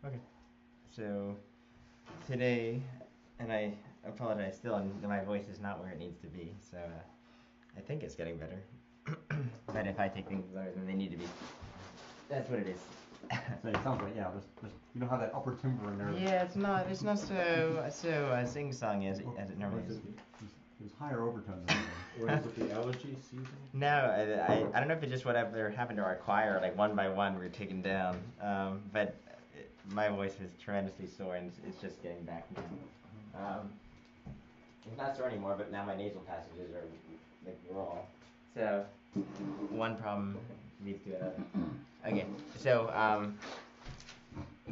Okay. So today, and I apologize still, and my voice is not where it needs to be. So I think it's getting better. But if I take things lower than they need to be, that's what it is. So it sounds like, yeah, there's you don't have that upper timbre in there. Yeah, it's not so sing song as it normally is. There's higher overtones. Or is it the allergy season? No, I don't know if it's just whatever happened to our choir. Like one by one, we were taken down. But my voice is tremendously sore, and it's just getting back now. It's not sore anymore, but now my nasal passages are like raw. So one problem leads to another. Okay, so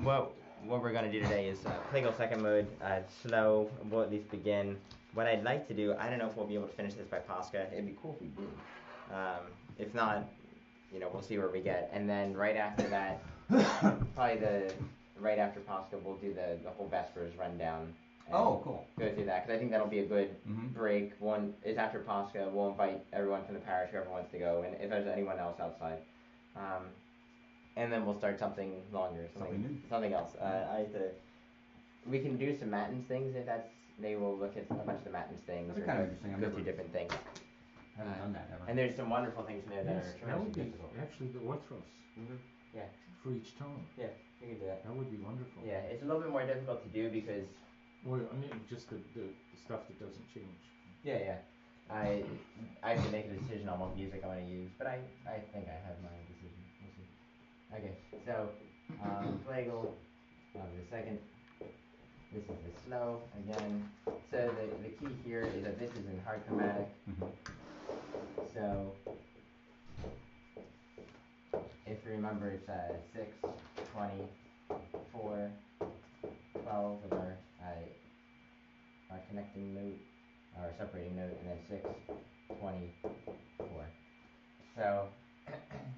what we're gonna do today is Plagal second mode, slow. We'll at least begin. What I'd like to do, I don't know if we'll be able to finish this by Pascha. It'd be cool if we did. If not, we'll see where we get. And then right after that, probably right after Pascha, we'll do the whole Vespers rundown. Oh, cool. Go through that because I think that'll be a good break. One is after Pascha. We'll invite everyone from the parish, whoever wants to go, and if there's anyone else outside. And then we'll start something longer, something else. We can do some Matins things if that's. They will look at a bunch of the Matins things That'd be kind of interesting. go through different things. I haven't done that ever. And there's some wonderful things in there that are That would be difficult. actually the orthros. Yeah. For each tone. Yeah, you can do that. That would be wonderful. Yeah, it's a little bit more difficult to do because. Well, I mean, just the stuff that doesn't change. Yeah. I have to make a decision on what music I want to use, but I think I have my decision. We'll see. Okay, so Plagal, the second. This is the slow again. So the key here is that this is in hard chromatic. So if you remember, it's 6, 20, 4, 12 with our connecting note, our separating note, and then 6, 20, 4. So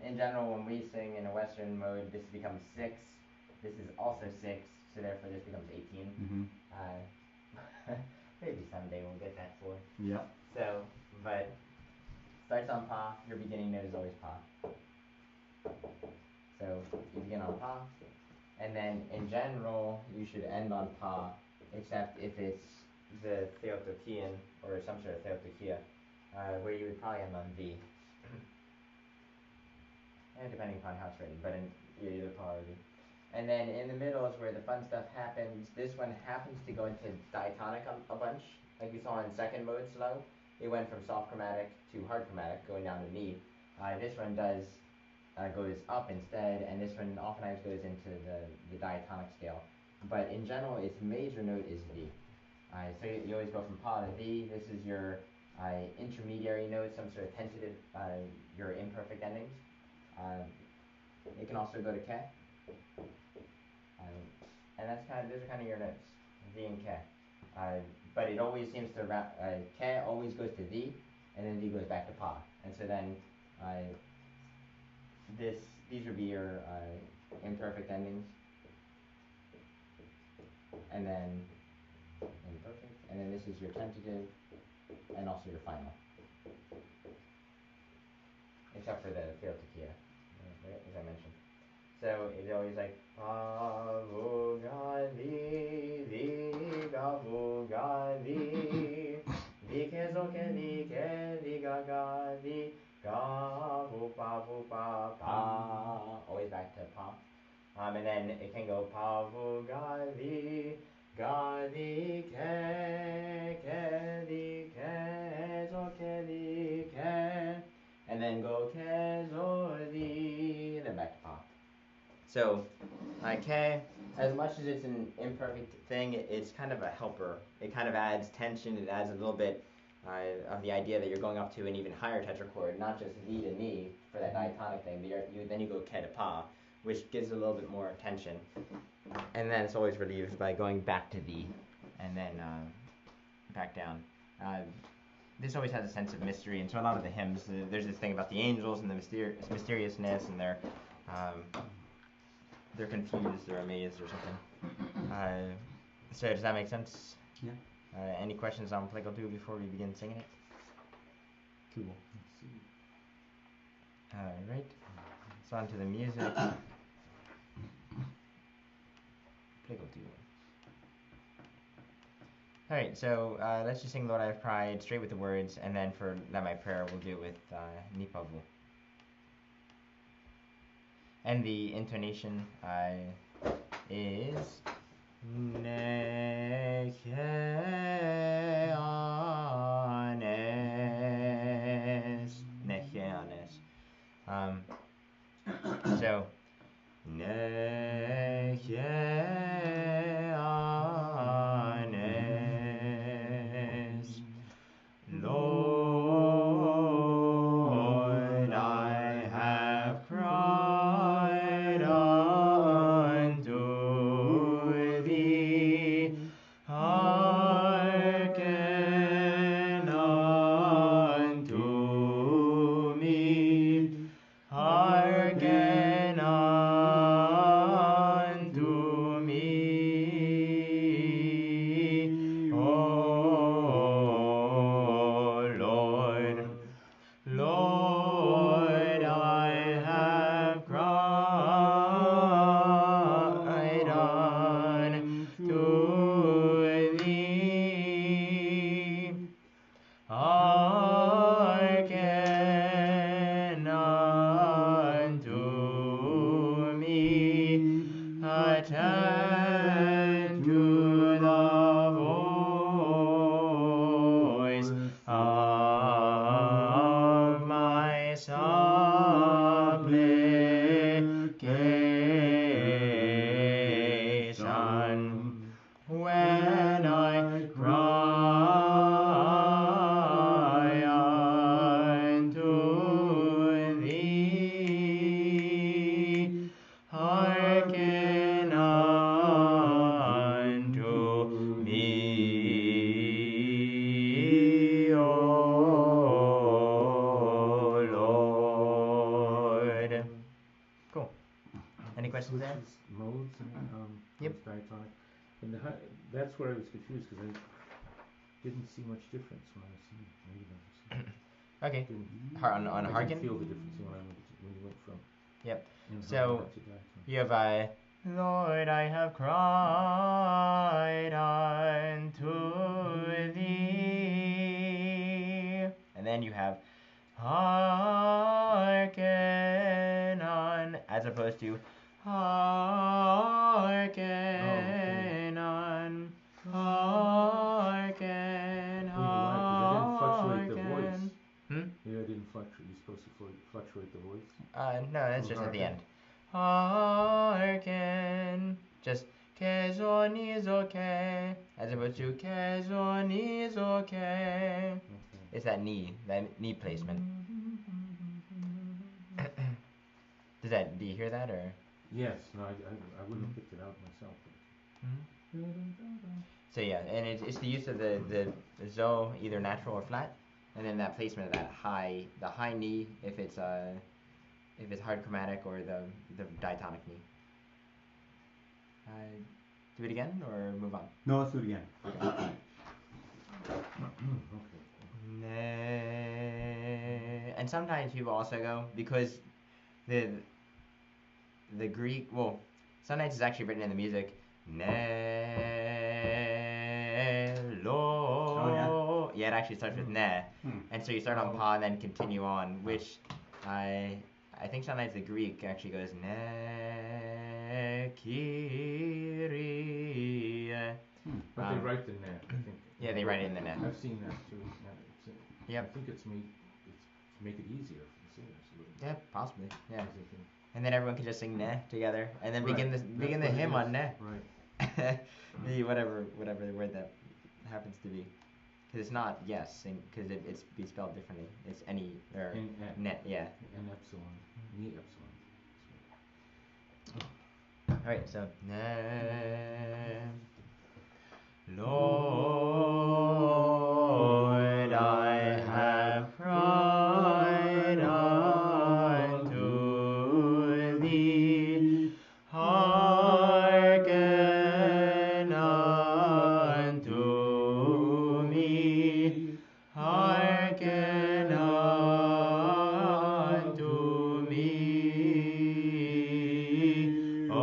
in general, when we sing in a Western mode, this becomes 6. This is also 6. So therefore, this becomes 18. Maybe someday we'll get that 4. Yep. So, but starts on Pa. Your beginning note is always Pa. So you begin on Pa, and then in general you should end on Pa, except if it's the Theotokian or some sort of Theotokia, where you would probably end on V. And depending upon how it's written, but in either Pa or V. And then in the middle is where the fun stuff happens. This one happens to go into diatonic a bunch, like we saw in second mode slow. It went from soft chromatic to hard chromatic, going down to Mi. This one goes up instead, and this one oftentimes goes into the diatonic scale. But in general, its major note is V. So you always go from Pa to V. This is your intermediary note, some sort of tentative, your imperfect endings. It can also go to Ke. And those are kind of your notes, V and Ke. But it always seems to Ke always goes to V, and then V goes back to Pa. And so then these would be your imperfect endings, and then imperfect, and then this is your tentative, and also your final. Except for the Theotokia, right, as I mentioned. So it's always like Pa Vu Ga Di Di Ga Vu Ga Di Di Ke Zo Ke Di Ga Ga Di Ga Vu Pa Pa. Always back to Pa. And then it can go Pa Vu Ga Di Ke Di Ke Zo Ke Di Ke. And then go Ke Zo Di, and then back to Pa. So, Ke, as much as it's an imperfect thing, it's kind of a helper. It kind of adds tension. It adds a little bit of the idea that you're going up to an even higher tetrachord, not just V to Mi for that diatonic thing, but then you go Ke to Pa, which gives a little bit more tension. And then it's always relieved by going back to V, and then back down. This always has a sense of mystery, and so a lot of the hymns, there's this thing about the angels and the mysteriousness, and they're confused or amazed or something. So does that make sense? Yeah. Any questions on Plagal 2 before we begin singing it? Cool. Let's see. All right. So on to the music. Plagal 2. Alright, so let's just sing Lord I Have Pride straight with the words, and then for Let My Prayer, we'll do it with Nipavu. And the intonation is Necheanes. Necheanes. So, Necheanes. Lord, I have cried unto thee. Hearken unto me. Hearken unto me. O Lord. Lord, I have cried unto thee. Hearken unto me. Attend to the voice of my supplication. When I cry unto thee, hearken unto me, O Lord. Cool. Any questions there? Switches modes and Yep. those diatonic. And that's where I was confused because I didn't see much difference when I was singing. Maybe that was Okay. didn't, On I harken? didn't feel the difference when you went from Yep. in So, harmonic to diatonic. You have Lord, I have cried unto thee. And then you have hearken on, as opposed to hearken on, hearken, Well, you're right, 'cause I didn't fluctuate the voice. hearken. Yeah, I didn't fluctuate. You're supposed to fluctuate the voice. No, that's From just at the hearken. end. Hearken. Just kezon is okay, as opposed to kezon is okay. Okay. It's that knee placement. Do you hear that or? Yes, no, I wouldn't have picked it out myself. So yeah, and it's the use of the zo, either natural or flat, and then that placement of that the high knee if it's hard chromatic, or the diatonic knee. Do it again or move on? No, let's do it again. Okay. And sometimes people also go, because the Greek, well, sometimes it's actually written in the music, ne lo. Oh, yeah, it actually starts with ne, and so you start on pa and then continue on, which I think sometimes the Greek actually goes ne kyrie. But they write the net, I think. Yeah, they write it in the net. I've seen that too. Yep. I think it's to make it easier for the singers a little bit. Yeah, possibly. Yeah. 'Cause they can- And then everyone can just sing ne together, and then Right. begin the That's hymn what it on ne. Right. The whatever the word that happens to be, because it's not yes, because it's be spelled differently. It's any or net. Yeah. And epsilon. Ni epsilon. All right. So ne. Lord, I have cried unto thee. Hearken unto me. Hearken unto me. O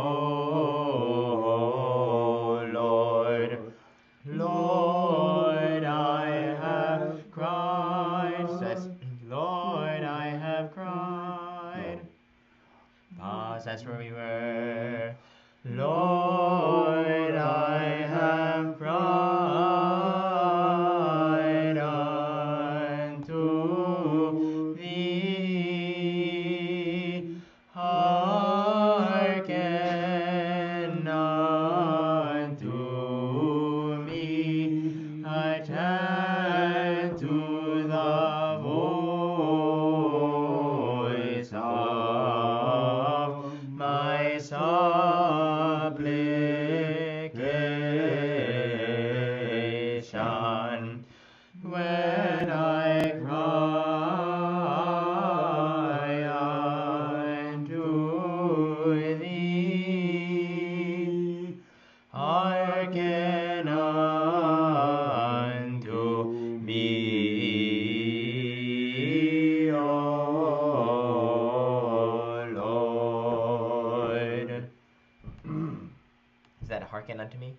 Is that hearken unto me?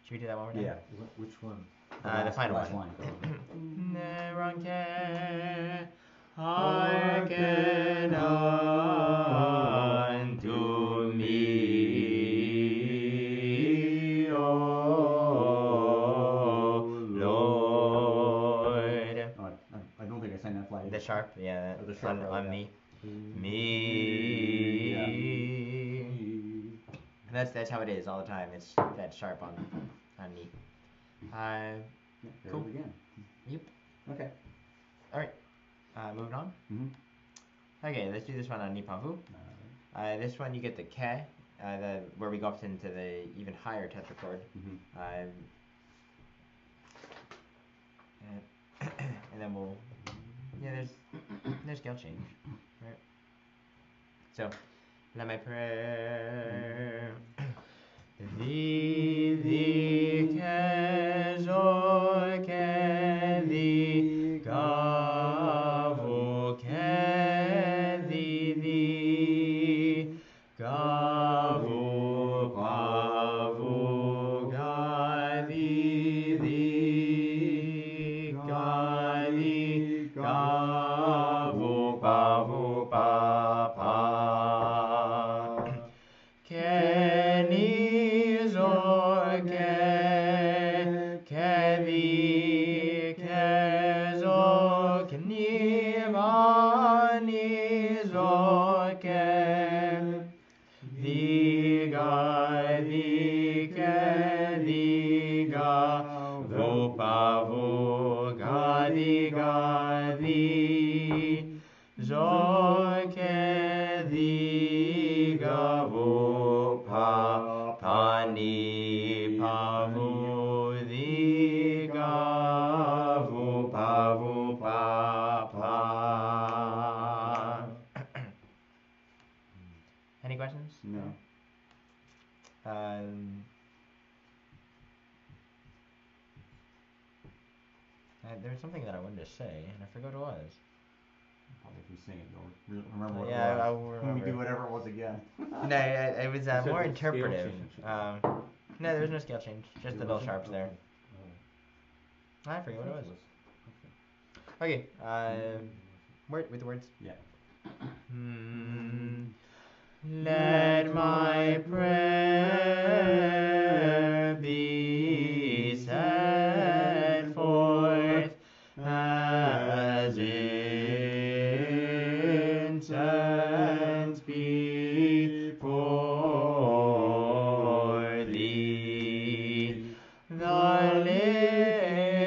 Should we do that one more time? Yeah. Which one? The final last one. line. Neranke, hearken unto me, O Lord. I don't think I sang that flat. The sharp, yeah, Oh, the sharp, on yeah. me. Me. That's how it is all the time. It's that sharp on me. Yeah, there Cool. it is again. Yep. Okay. All right. Moving on. Mm-hmm. Okay, let's do this one on Nipavu. This one you get the ke, where we go up into the even higher tetrachord. Mm-hmm. And then we'll, there's scale change, right? So, let my prayer. Thee ke zor ke thee gavu ke thee gavu pavu ga thee ga gavu pavu pa pa Kenny zor kevi kezor knivani zor viga viga vupa vuga viga zor viga vupa pani pavu viga vupa vupa pa. Any questions? No. There was something that I wanted to say, and I forgot what it was. Probably if we sing it, you'll remember what Yeah, it was. I will remember. When we do whatever it was again. No, it was You said more the scale interpretive. change. No, there was no scale change, just the little sharps there. I forget what it was. Okay, with the words. Yeah. Let my prayer be set forth as incense before thee, the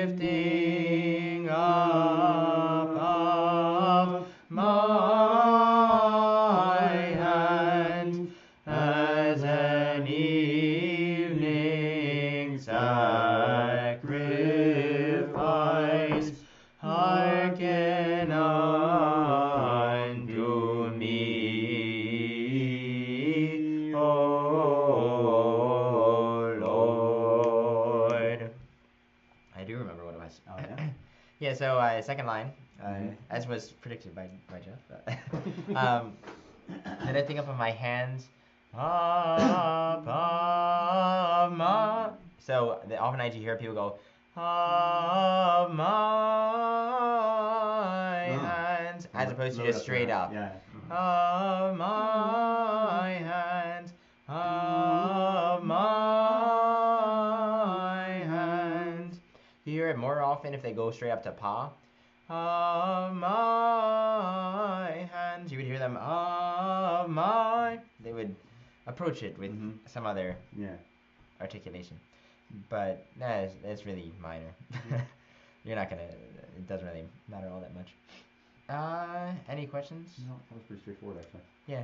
lifting up of my hand as an evening sacrifice, hearken unto me, O Lord. I do remember what it was. Oh yeah. Yeah. So second line, as was predicted by Jeff. The lifting up of my hands, up, my. So oftentimes you hear people go, of my hands, as opposed to just straight up. Yeah. Of my hands, of my hands. You hear it more often if they go straight up to pa. Of my hands. You would hear them, of my. They would approach it with some other articulation. But that's really minor. You're not gonna, it doesn't really matter all that much. Any questions? No, that was pretty straightforward actually. Yeah.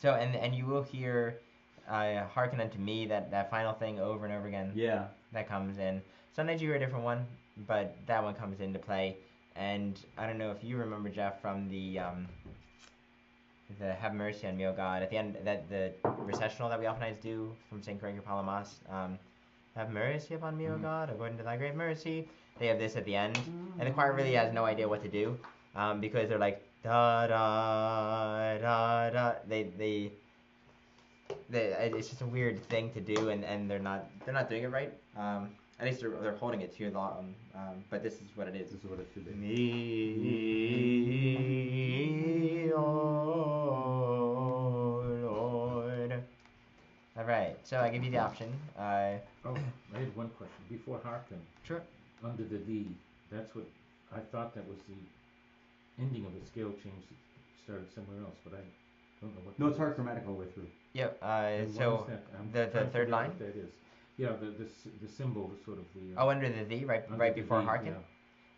So, and you will hear, hearken unto me, that final thing over and over again. Yeah. That comes in. Sometimes you hear a different one, but that one comes into play. And I don't know if you remember, Jeff, from the Have Mercy on Me, O God, at the end, that the recessional that we oftentimes do from St. Gregor Palamas, have mercy upon me, O God, according to thy great mercy. They have this at the end, and the choir really has no idea what to do, because they're like, da da da da. They it's just a weird thing to do, and they're not doing it right. At least they're holding it too long. But this is what it is. This is what it should be. Me, oh Lord. All right. So I give you the option. Oh, I had one question before hearken. Sure. Under the D, that's what I thought that was the ending of the scale change that started somewhere else, but I don't know what. No, it's hard chromatic all the way through. Yep. And So what is that? I'm the trying to third figure out line. what that is. Yeah, the symbol, sort of the. Oh, under the D, right under the before D, hearken. Yeah.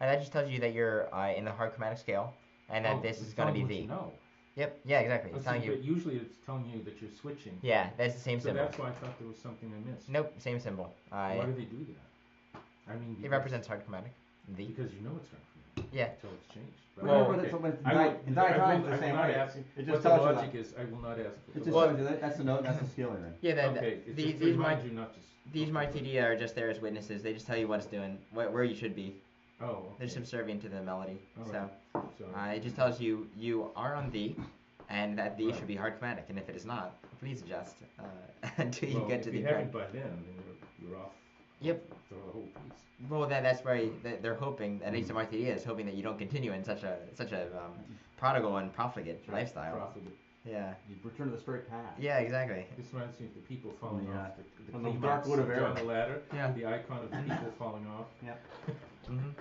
And that just tells you that you're in the hard chromatic scale, and that this it's is going to be telling V. what you know. Yep. Yeah. Exactly. It's telling you. But usually it's telling you that you're switching. Yeah. That's the same So symbol. that's why I thought there was something I missed. Nope. Same symbol. Why do they do that? I mean, It represents hard chromatic. V. because you know it's hard chromatic Yeah. until it's changed. Well, Remember okay. that in I will- diatonic I the same will not way. ask It what just the tells you logic that. is. I will not ask. It what just the Well- tells you that that's the note, that's the scale you're in. Yeah. Okay, it's These just to these remind you not to. these martini are just there as witnesses. They just tell you what it's doing, where you should be. Oh, They're just okay. subservient to the melody. All So right. it just tells you are on D, and that D Right. should be hard chromatic. And if it is not, please adjust until you Well, get to if the you correct. haven't by then you're off. Yep. The whole piece. Well, that's why they're hoping, at least the martini is hoping that you don't continue in such a prodigal and profligate lifestyle. Profitable. Yeah. You return to the straight path. Yeah. Exactly. This reminds me of the people falling Yeah. off the On the Kleenex dark wood of down error. the ladder. Yeah. The icon of people falling off. Mhm.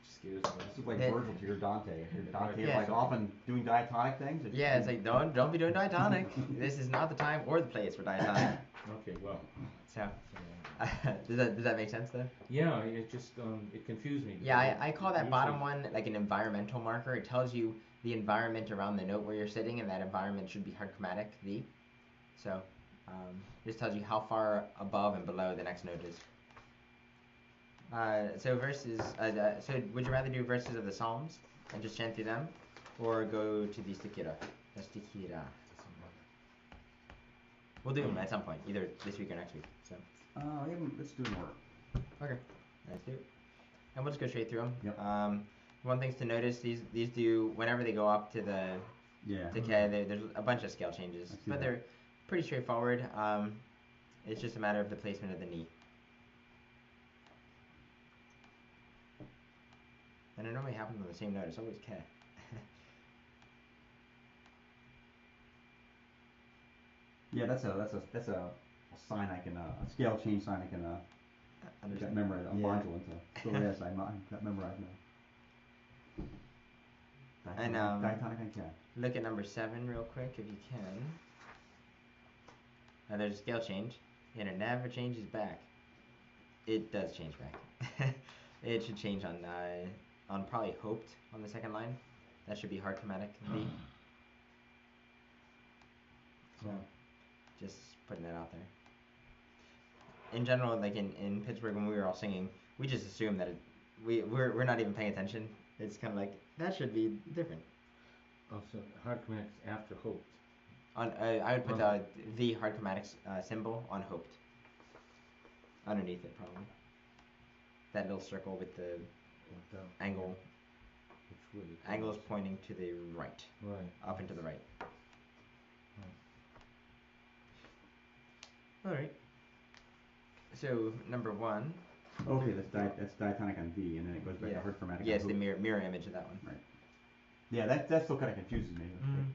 Scares me. This is like Yeah. Virgil to your Dante. If your Dante is Yeah. like often doing diatonic things. Yeah. It's like don't be doing diatonic. This is not the time or the place for diatonic. Okay, well. So does that make sense though? Yeah, it just it confused me. Yeah, I call that bottom Usually- one like an environmental marker. It tells you the environment around the note where you're sitting, and that environment should be hard chromatic, V. So, just tells you how far above and below the next note is. So verses. So would you rather do verses of the Psalms and just chant through them, or go to the Stikira? The Stikira. We'll do them at some point, either this week or next week. So. Let's do more. Okay, let's do it. And we'll just go straight through them. Yep. One thing to notice, these do, whenever they go up to the Yeah. decay, there's a bunch of scale changes, I see but that. they're pretty straightforward. It's just a matter of the placement of the knee. And it normally happens on the same note, it's always K. Yeah, that's a sign I can a scale change sign I can got memorized. I'm Yeah. modulant, so yes, I got memorized now. And, diatonic I can. Look at number 7 real quick if you can. Now there's a scale change, and it never changes back. It does change back. It should change on probably hoped on the second line. That should be hard chromatic V. So, just putting that out there. In general, like in Pittsburgh when we were all singing, we just assumed that we're not even paying attention. It's kind of like that should be different. Oh, so hard chromatic is after hoped. On I would put the V hard chromatic symbol on hoped. Underneath it probably. That little circle with the angle. Which way? Angle is pointing to the right, Right. up and to the right. All right. So number 1. Okay, that's diatonic on V, and then it goes back to hard chromatic. Yes, on the hoop. mirror image of that one. Right. Yeah, that still kind of confuses me. Mm.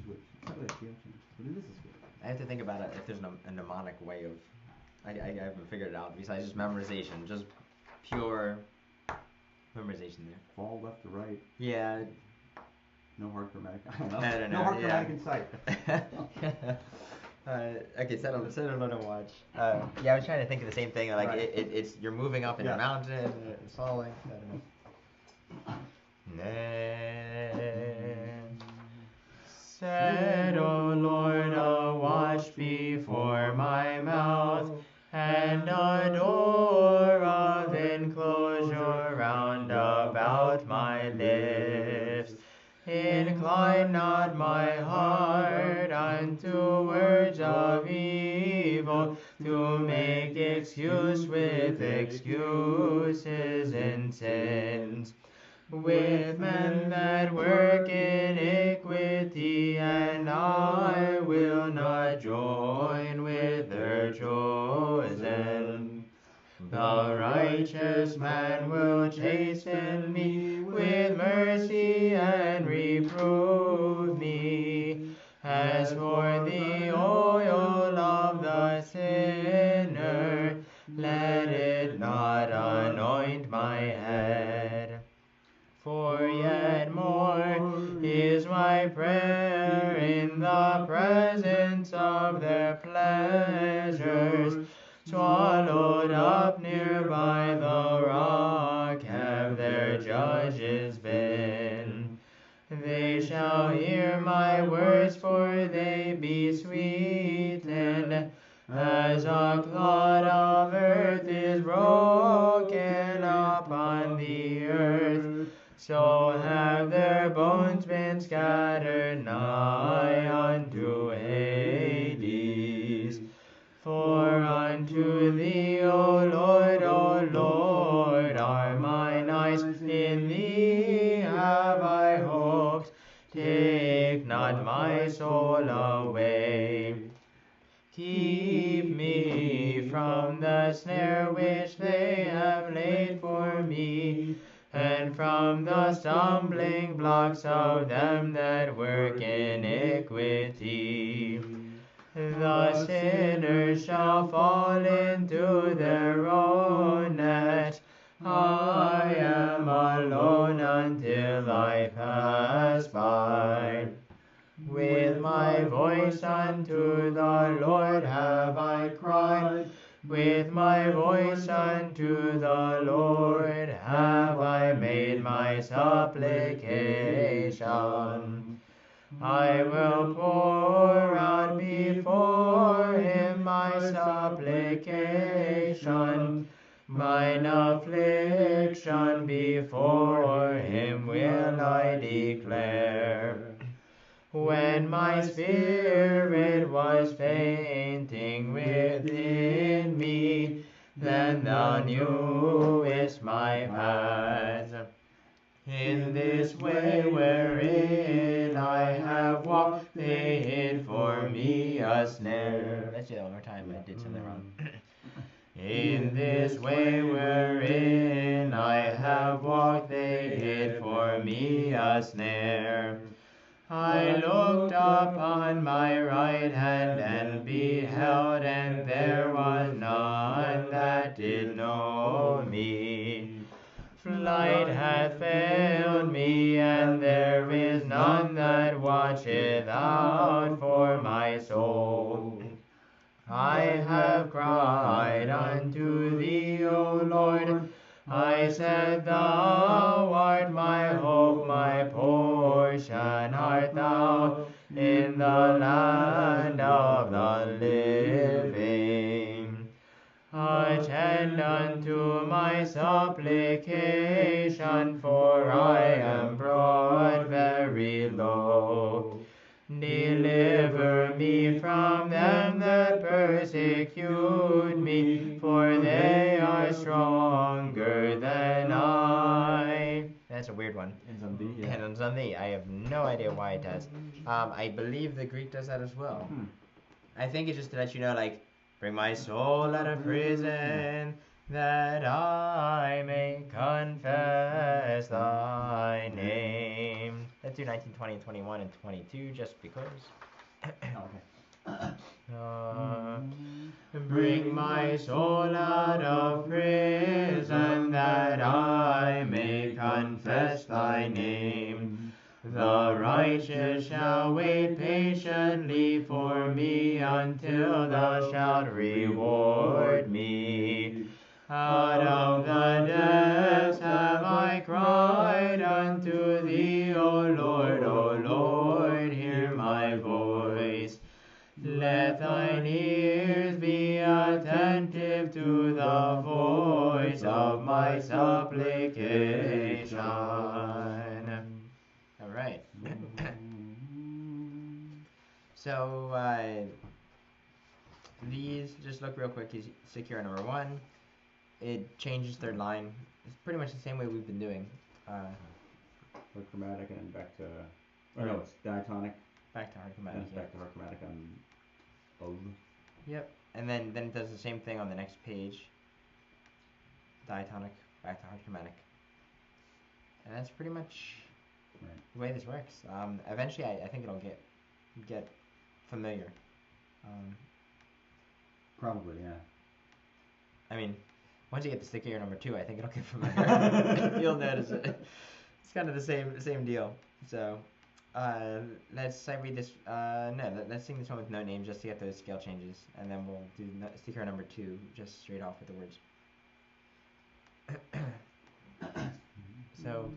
Which is not really a scale change, but it is a scale. I have to think about it if there's a mnemonic way of. I haven't figured it out besides just memorization, just pure memorization there. Fall left to right. Yeah. No hard chromatic. I don't know. I don't know, No hard yeah. chromatic in sight. Okay, settle down and watch. Yeah, I was trying to think of the same thing. Like Right. it's you're moving up in Yeah. a mountain, it's falling. I don't know. Set, O Lord, a watch before my mouth, and a door of enclosure round about my lips. Incline not my heart unto words of evil, to make excuse with excuses in sins. with men that work iniquity, and I will not join with their chosen. The righteous man will chasten me with mercy and reprove me. As for the oil of the sinner, let it not anoint my head. For yet more is my prayer in the presence of their pleasures. Swallowed up near by the rock have their judges been. They shall hear my words, for they be sweetened, as a clod of earth is broken upon the earth. So have their bones been scattered nigh unto Hades. For unto thee, O Lord, are mine eyes. In thee have I hoped. Take not my soul away. Keep me from the snare which they have laid for me, and from the stumbling blocks of them that work iniquity. The sinners shall fall into their own net. I am alone until I pass by. With my voice unto the Lord have I cried. With my voice unto the Lord have I made my supplication. I will pour out before him my supplication. Mine affliction before him will I declare. When my spirit was fainting within me, then thou knewest my paths. In this way wherein I have walked, they hid for me a snare. Let's do that one more time. I did something wrong. In this way wherein I have walked, they hid for me a snare. I looked upon my right hand and beheld, and there was none that did know me. Flight hath failed me, and there is none that watcheth out for my soul. I have cried unto thee, O Lord. I said, thou art my hope, my portion art thou in the land of the living. Attend unto my supplication, for I am brought very low. Deliver me from them that persecute me, for they are stronger than I. That's a weird one. Ends on D, yeah. And ends on thee. I have no idea why it does. I believe the Greek does that as well. I think it's just to let you know, like, bring my soul out of prison, that I may confess thy name. Let's do 19, 20, and 21, and 22, just because. Okay. Bring my soul out of prison, that I may confess thy name. The righteous shall wait patiently for me, until thou shalt reward me. Out of the depths have I cried unto thee, O Lord, hear my voice. Let thine ears be attentive to the voice of my supplication. All right. So these, just look real quick, is secure number 1. It changes third line. It's pretty much the same way we've been doing. hard chromatic, and then back to. Oh no, it's diatonic. Back to hard Then chromatic. it's back to hard chromatic on. Of. Yep. And then it does the same thing on the next page. Diatonic, back to hard chromatic. And that's pretty much the way this works. Eventually, I think it'll get familiar. Probably, yeah. I mean, once you get to stick year number 2, I think it'll get familiar. You'll notice it. It's kind of the same deal. So, let's read this. Let's sing this one with no name just to get those scale changes, and then we'll do stick year number 2 just straight off with the words. So,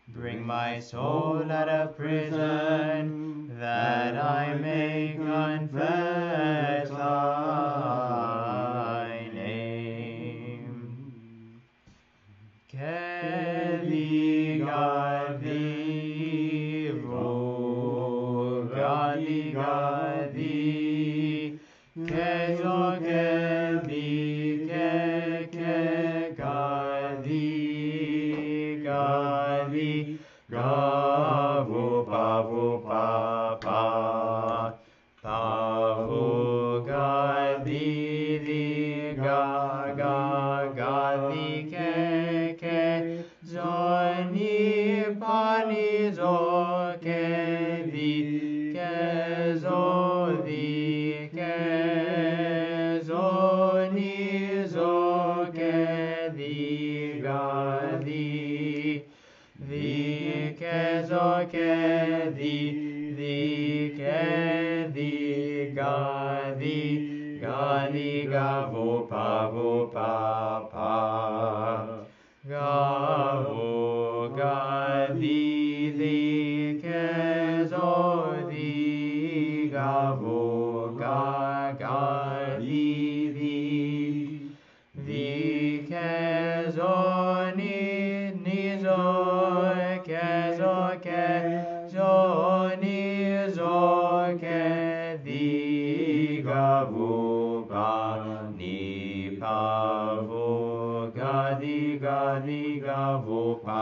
bring my soul out of prison, that I may confess thy name. Ke thee, God thee, oh, God thee, God thee, ke zo ke thee, ke God thee, God thee, ga vu pa pa vu God thee, ga thee, ke zo ni pa ni zo ke thee, ke zo thee, ke zo ni zo ke thee, ga thee, thee ke zo ke thee, ke thee, ga thee, ga vu pa ga vu ga thee, ke zo thee, ga vu ga thee, thee ke zo ni zo ke zo ni zo ke thee, ga vu ga ni pa vu ga thee, ga vu pa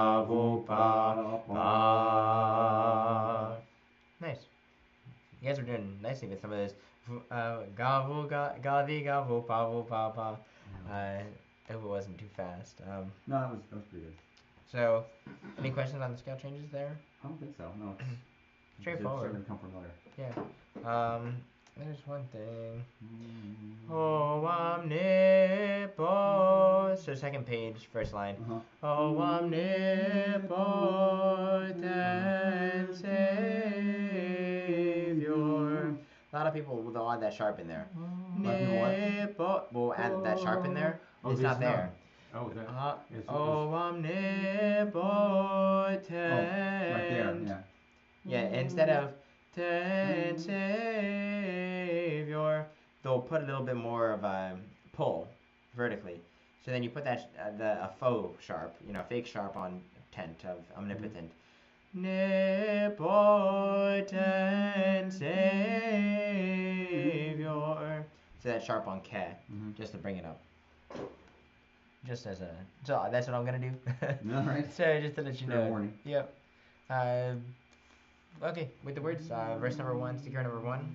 Nice. You guys are doing nicely with some of this. Ga vu ga thee, ga vu pa if it wasn't too fast. No, that was pretty good. So, any questions on the scale changes there? I don't think so. No, it's straightforward. It's starting to become familiar. Yeah. There's one thing. Oh, omnipotent. So second page, first line. Oh, omnipotent Savior. A lot of people will add that sharp in there. We'll add that sharp in there. Oh, it's not there. Oh, that. Omnipotent. Right there, yeah. Yeah, instead of ten Savior, they'll put a little bit more of a pull vertically. So then you put that a faux sharp, fake sharp on tent of omnipotent. Omnipotent Savior. So that sharp on ke, just to bring it up. Just as a, so that's what I'm gonna do. All right. So just to let you know. Warning. Yep. Okay, with the words, verse number 1, sticker number 1.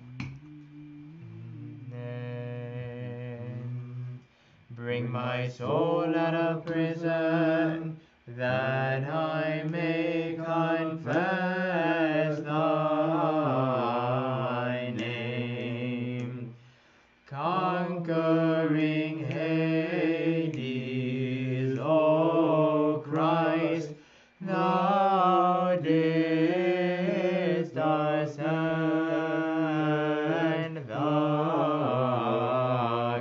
Then bring my soul out of prison, that I may confess thy name. Conquering Hades, O Christ, thou didst ascend the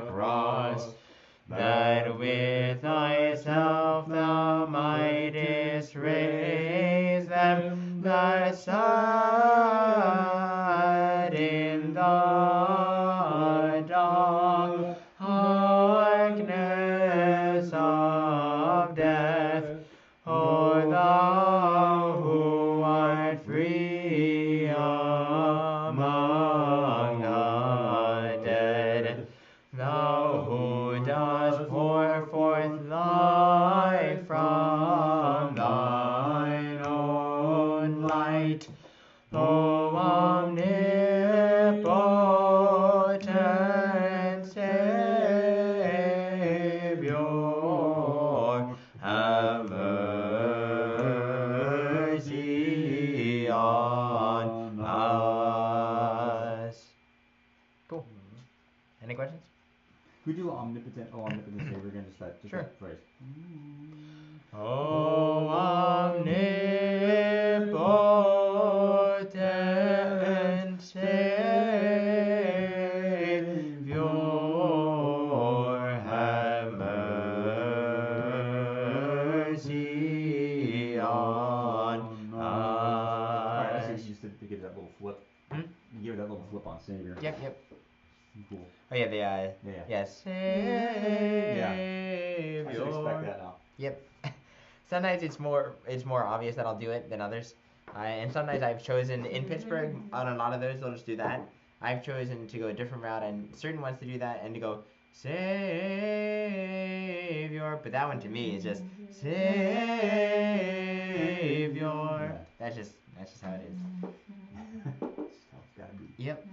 cross, that with thyself thou mightest raise them that sat in the darkness of death. O thou who art free among the dead, thou who dost pour forth life from the Cool. Any questions? Could you do omnipotent savior again? Just Sure. that phrase. Oh, omnipotent Savior, have mercy on us. Alright, I see you just did to give that little flip. Hmm? You gave it that little flip on savior. Yep. Cool. Oh yeah, Savior. I should expect that now. Yep. Sometimes it's more obvious that I'll do it than others. And sometimes I've chosen in Pittsburgh on a lot of those they'll just do that. I've chosen to go a different route and certain ones to do that and to go Savior, but that one to me is just Savior. Yeah. That's just how it is. That's how it's gotta be. Yep.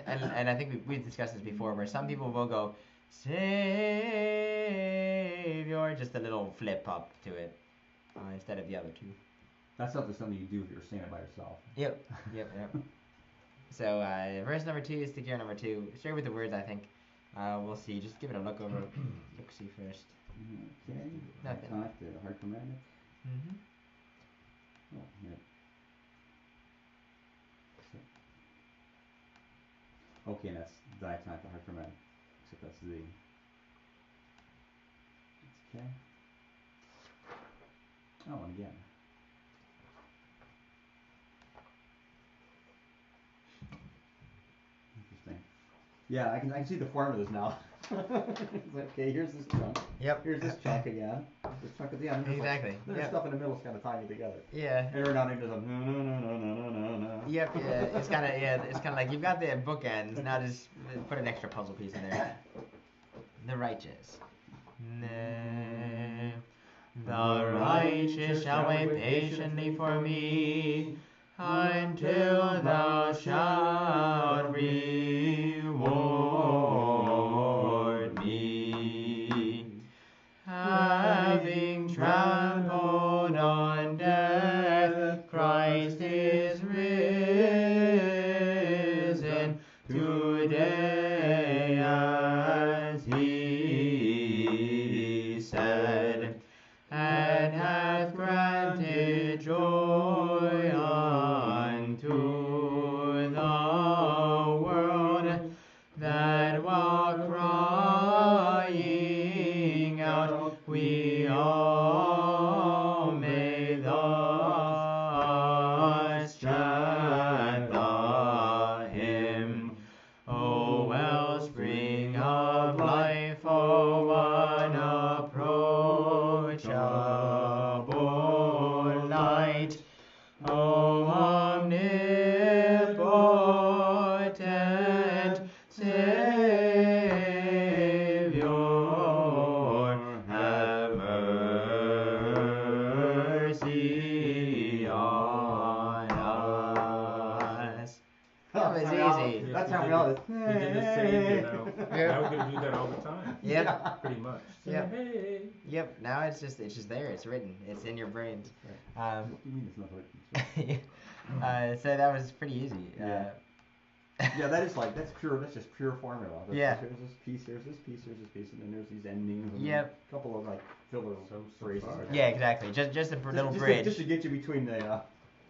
And I think we've discussed this before, where some people will go Savior, just a little flip up to it instead of the other two. That's not just something you do if you're saying it by yourself. Yep. So verse number 2, stick here number 2. Straight with the words, I think. We'll see. Just give it a look see first. Okay. Nothing. Tonight, the hard commandment. Mm-hmm. Oh, yeah. Okay, and that's diatonic, the hard commandment. Except that's the. Okay. Oh, and again. Interesting. Yeah, I can see the formulas now. It's like, okay, here's this chunk. Yep. Here's this chunk again. This chunk at the end. Exactly. There's Yep. stuff in the middle that's kind of tying it together. Yeah. And every now and then there's a no. Yep. Yeah. It's kind of like you've got the bookends. Now just put an extra puzzle piece in there. The righteous. Nay, the righteous shall wait patiently for me until thou shalt reward me. Having trampled on death, Christ is risen today as he said, and hath granted joy unto the world, that while crying out we all may thus chant the hymn. O wellspring of life, O unapproachable light, O omnipotent Savior, have mercy on us. That was easy. That's how we all. You did the Savior now. Yeah. Now we're gonna do that all the time. Yep. Pretty much. Yep. Hey. Yep. Now it's just there. It's written. It's in your brains. What do you mean it's not working? So that was pretty easy. Yeah. Yeah, that's just pure formula. Yeah. Here's this piece, here's this piece, here's this piece, and then there's these endings. And Yep. a couple of like filler phrases. far. Yeah, exactly. Just a little bridge. Just to get you between the.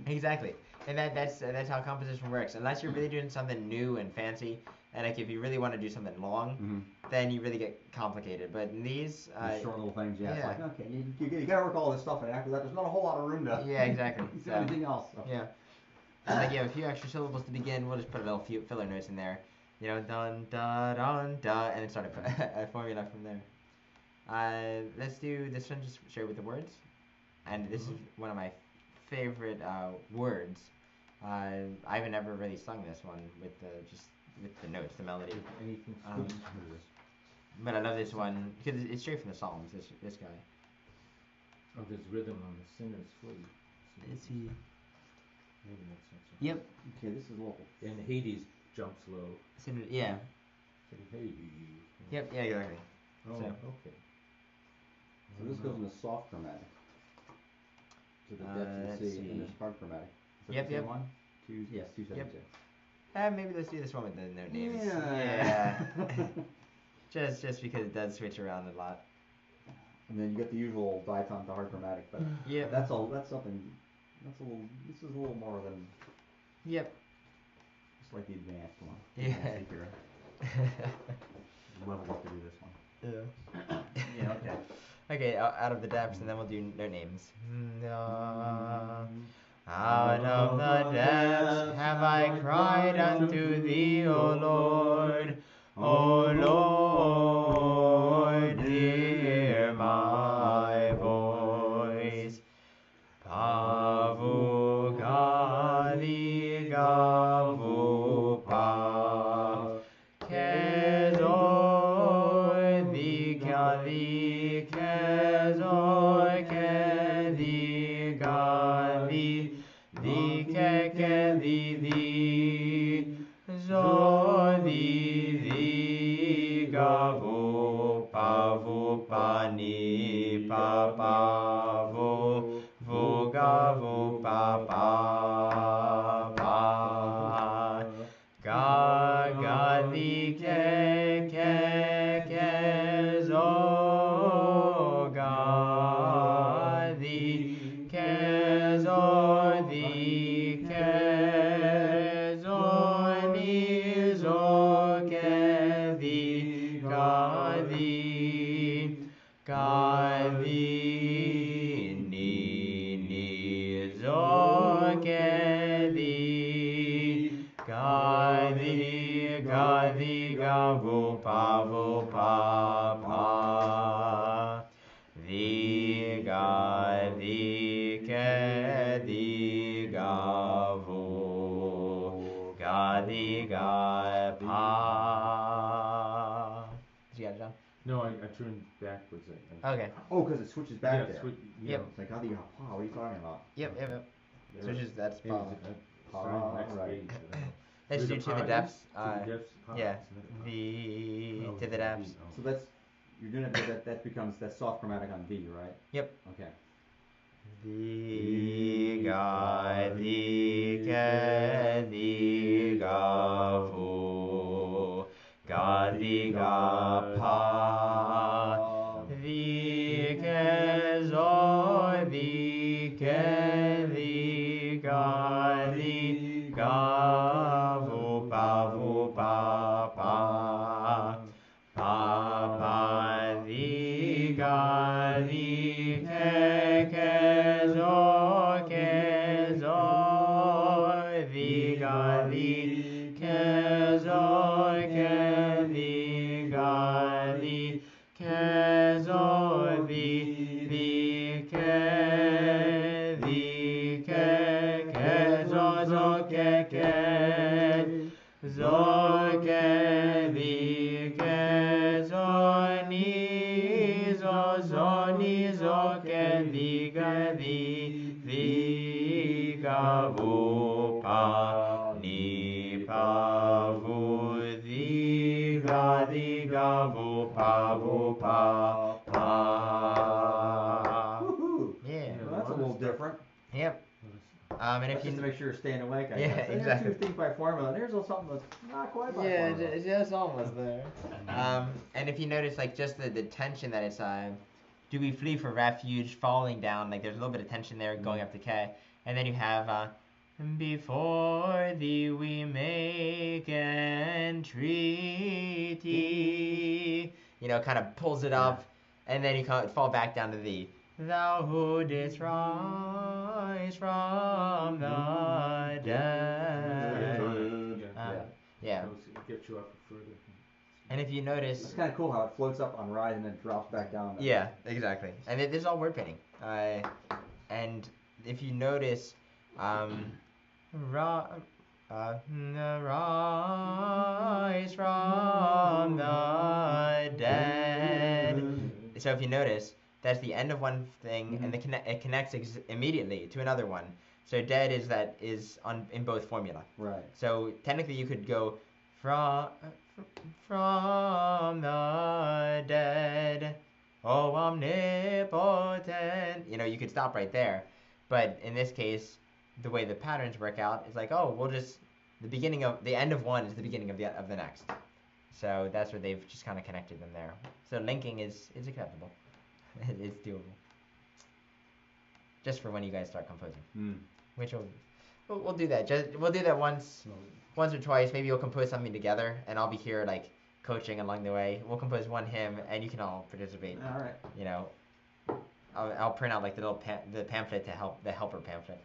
Exactly. And that's how composition works. Unless you're really doing something new and fancy, and like if you really want to do something long, then you really get complicated. But in these short little things, yeah. It's yeah. like, okay, you gotta work all this stuff, and after that, there's not a whole lot of room to. Yeah, exactly. do anything else. So. Yeah. And like you have a few extra syllables to begin, we'll just put a little few filler notes in there. You know, dun da dun da, and then start a formula from there. Let's do this one just straight with the words. And this is one of my favorite words. I haven't ever really sung this one with the notes, the melody. Anything But I love this one because it's straight from the Psalms. This guy. Oh, there's rhythm on the sinner's flute. Is he? Maybe that's not so. Yep. Okay, this is local. And Hades jumps low. Yeah. Say Hades. Yep. Yeah. Exactly. Oh, So. okay. So this goes in the soft chromatic. To the depths of let's the sea, see. and this hard chromatic. Is that Yep, the same yep. one? Yes, 272. Maybe let's do this one with the no names. Yeah. Just because it does switch around a lot. And then you get the usual diatonic to hard chromatic, but Yeah. that's something. This is a little more than. Yep. It's like the advanced one. Yeah. Level up to do this one. Yeah. Yeah. Okay. Okay, out of the depths, and then we'll do no names. Out of the depths have I cried unto thee, O Lord. O Lord, hear my voice. Pavu gali gavu pa. Kezoi di gali, kezoi ke di gali, di ke di, zo di gavu pavu pani pa pavu, vu gavu pa pa. Ga di ke zo ga di ke zo di ke zo ni zo ke di ga di ni zo ke di ga di ga vu pa pa. Di ga di ke di ga vu ga di ga pa. Did you get it, John? No, I turned backwards. Okay. Oh, because it switches back Yeah, there. Yep. It's like, what are you talking about? Yep. Switches, that's Maybe pa. it's Pa, starting the next right. page, I don't know. Let's do Is it to the pa? depths. To the depths, pa, Yeah. isn't it? V Oh, to the it's depths. V, oh. So you're doing it, that becomes that soft chromatic on D, right? Yep. Okay. Di ga di ke di ga vu ga di ga pa. Di ke zo di ke di ga vu pa pa. Pa di ga di ke zo di ga di ke zo di ga di ke zo di ke zo ke di ke zo ni zo ke di ga vu pa ni pa vu di ga vu pa pa. Woohoo! Yeah. Well, that's a little different. Yep. And if That's just to make sure you're staying awake, I Yeah, guess. exactly. There's 2 things by formula, and here's something that's not quite by Yeah, formula. just almost there. And if you notice, like, just the tension that it's, do we flee for refuge, falling down, like, there's a little bit of tension there going up to K. And then you have, before thee we make entreaty. You know, kind of pulls it up, and then you fall back down to the, thou who didst rise from the dead. Yeah. Get you up further. And if you notice, It's kind of cool how it floats up on rise and then drops back down. yeah, exactly. And this is all word painting. And if you notice, rise from the dead. So if you notice, that's the end of one thing, and it connects immediately to another one. So dead is in both formula. Right. So technically you could go from the dead, oh omnipotent. You know, you could stop right there. But in this case, the way the patterns work out, it's like, oh, we'll just the end of one is the beginning of the next. So that's where they've just kind of connected them there. So linking is acceptable. It's doable. Just for when you guys start composing. Which we'll do that. We'll do that once or twice. Maybe you'll compose something together, and I'll be here like coaching along the way. We'll compose one hymn, and you can all participate. All right. You know, I'll print out like the little the pamphlet to help the helper pamphlet.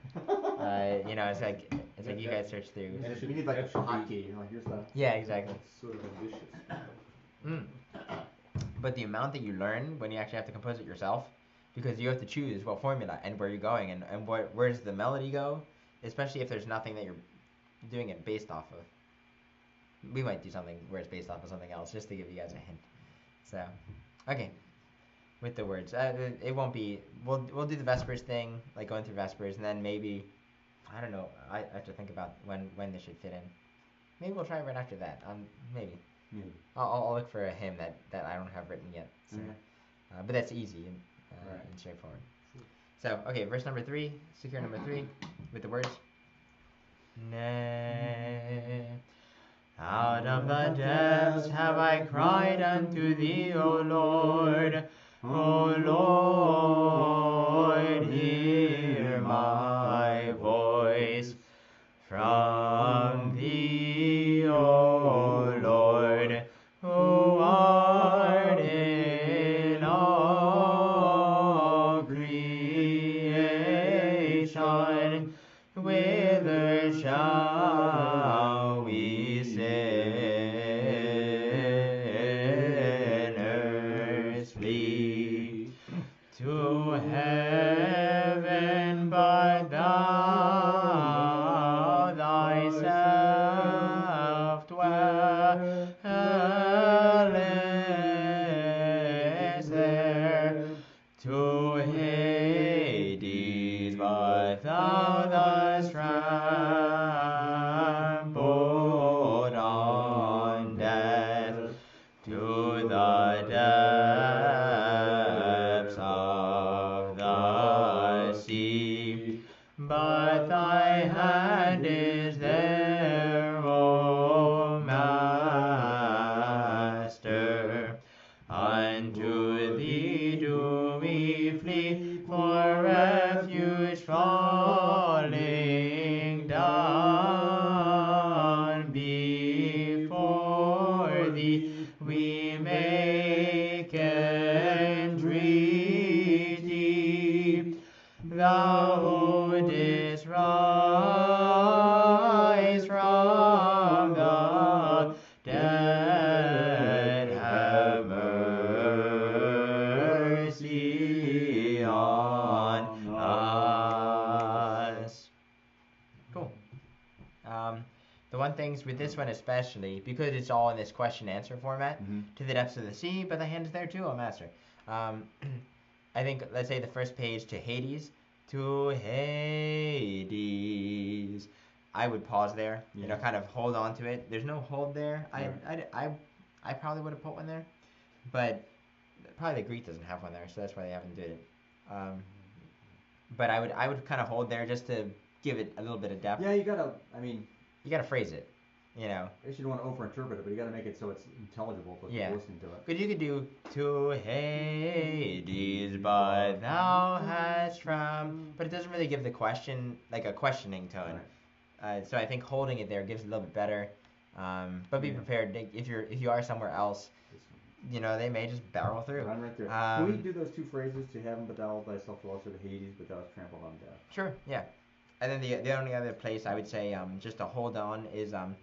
You know, it's like you guys search through. And we need like a hotkey. Like here's the. Yeah, exactly. It's sort of ambitious. But the amount that you learn when you actually have to compose it yourself, because you have to choose what formula and where you're going and where does the melody go, especially if there's nothing that you're doing it based off of. We might do something where it's based off of something else, just to give you guys a hint. So, okay, with the words, it won't be. We'll do the Vespers thing, like going through Vespers, and then maybe, I don't know. I have to think about when this should fit in. Maybe we'll try it right after that. Maybe. I'll look for a hymn that I don't have written yet. So. But that's easy and straightforward. So, okay, verse number 3, secure number 3, with the words. Nay, out of the depths have I cried unto thee, O Lord. O Lord, hear my voice. From thee, O Lord, who art in all creation, whither shall we sinners flee? To heaven, but thou thyself dwellest there. To Hades, but thou dost trampled on death. To the depths of the sea, but thy hand is there, O Master. Unto thee do we flee for refuge, falling down before thee. We make entreaty. Thou didst rise from the dead, have mercy on us. Cool. The one things with this one especially, because it's all in this question-answer format, to the depths of the sea, but the hand is there too, O Master. I think, let's say the first page to Hades. To Hades. I would pause there, you know, kind of hold on to it. There's no hold there. I probably would have put one there, but probably the Greek doesn't have one there, so that's why they haven't did it. But I would kind of hold there just to give it a little bit of depth. Yeah, you gotta phrase it, you know. I guess you don't want to overinterpret it, but you gotta make it so it's intelligible for people listening to it. Because you could do, to Hades, but thou hast from, but it doesn't really give the question, like a questioning tone. Right. So I think holding it there gives it a little bit better. But be prepared, if you are somewhere else, you know, they may just barrel through. Run right through. Can we do those two phrases, to heaven but thou thyself dwellest, or to Hades but thou hast trampled on death? Sure, yeah. And then the only other place I would say just to hold on is on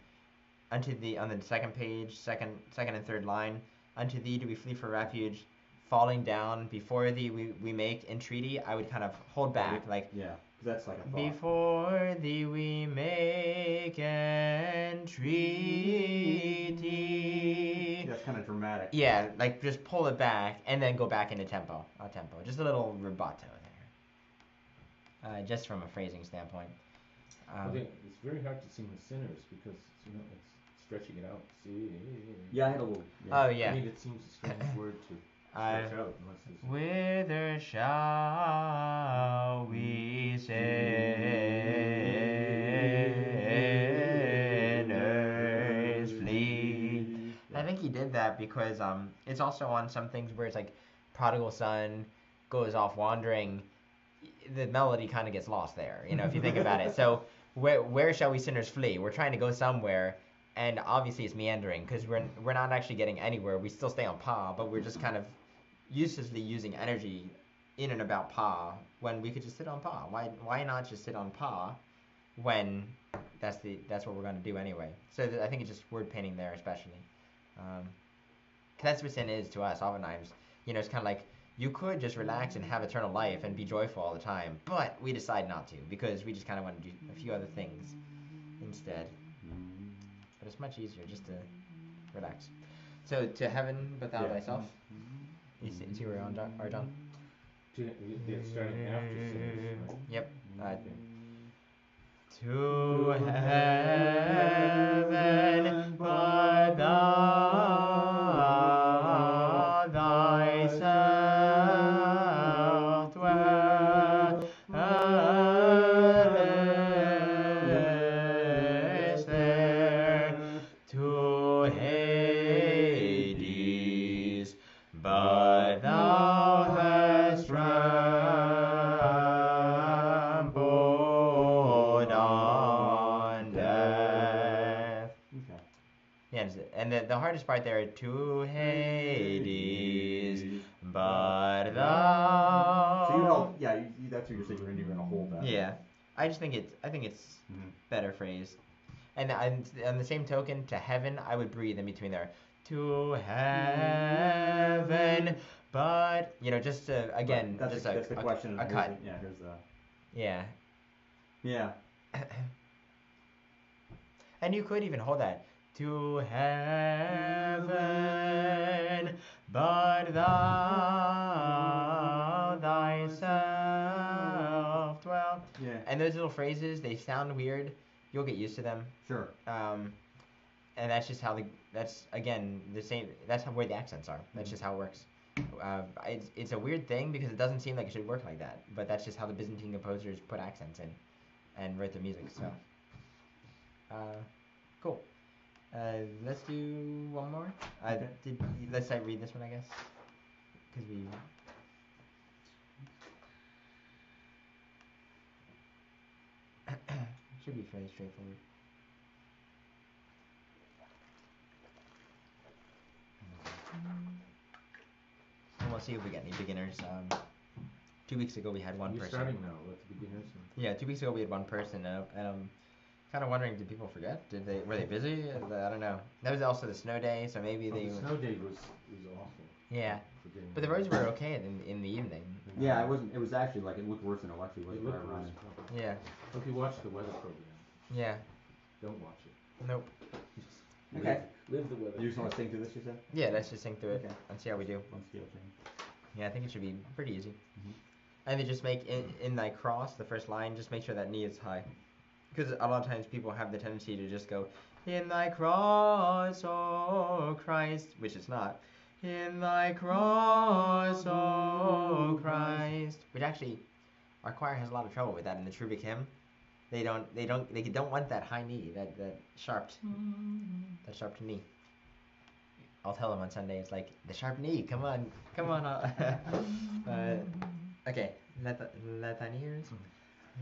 the second page, second and third line. Unto thee do we flee for refuge, falling down before thee we make entreaty. I would kind of hold back, like that's like a thought. Before thee we make entreaty. That's kind of dramatic. Yeah, like just pull it back and then go back into tempo. Just a little rubato there. Just from a phrasing standpoint. I think it's very hard to sing the sinners because it's stretching it out. See. Yeah, I had a little. Yeah. Oh yeah. I mean, it seems a strange word to stretch out unless it's. Whither shall we say? I think he did that because it's also on some things where it's like prodigal son goes off wandering. The melody kind of gets lost there, if you think about it. So where shall we sinners flee? We're trying to go somewhere, and obviously it's meandering because we're not actually getting anywhere. We still stay on pa, but we're just kind of uselessly using energy in and about pa when we could just sit on pa. Why not just sit on pa when that's what we're going to do anyway? So I think it's just word painting there, especially. 'Cause that's what sin is to us oftentimes. It's kind of like you could just relax and have eternal life and be joyful all the time, but we decide not to because we just kind of want to do a few other things instead. But it's much easier just to relax. So to heaven but thou thyself. You see where we're on, John? They're starting after sinners, right? Yep. To heaven but thou thyself dwellest there, to Hades but thou hast trampled on death. Okay. Yeah, and the hardest part there, to Hades, but thou. So you hold, that's what you're saying. You're gonna hold that. Yeah, I think it's better phrased. And on the same token, to heaven, I would breathe in between there. To heaven, but just to, again, Right. That's the question. A cut. Here's the. Yeah. Yeah. And you could even hold that. To heaven, but thou thyself dwell. Yeah. And those little phrases, they sound weird. You'll get used to them. Sure. And that's just how that's again the same. That's where the accents are. That's just how it works. It's a weird thing because it doesn't seem like it should work like that. But that's just how the Byzantine composers put accents in, and wrote the music. So, cool. Let's do one more. Okay. Let's read this one, I guess, because we. Should be fairly straightforward. And we'll see if we get any beginners. 2 weeks ago we had one You're person. starting now with the beginners. Yeah, 2 weeks ago we had one person, and I'm kind of wondering, did people forget? Were they busy? I don't know. That was also the snow day, so maybe they. The snow day was awful. Yeah, but the roads were okay in the evening. Yeah, it wasn't. It was actually like it looked worse than it actually was. It looked worse. Yeah. Hope you watch the weather program. Yeah. Don't watch it. Nope. Okay. Live the weather. You just want to sing through this, you said? Yeah, let's just sing through it Okay. and see how we do. One scale change. Yeah, I think it should be pretty easy. Mhm. And then just make in thy cross, the first line, just make sure that knee is high. Because a lot of times people have the tendency to just go, in thy cross, O Christ, which it's not. In thy cross, O Christ. Which actually, our choir has a lot of trouble with that in the Trubik hymn. They don't want that high knee, that sharp knee. I'll tell them on Sunday. It's like the sharp knee. Come on. Okay. Let thine ears.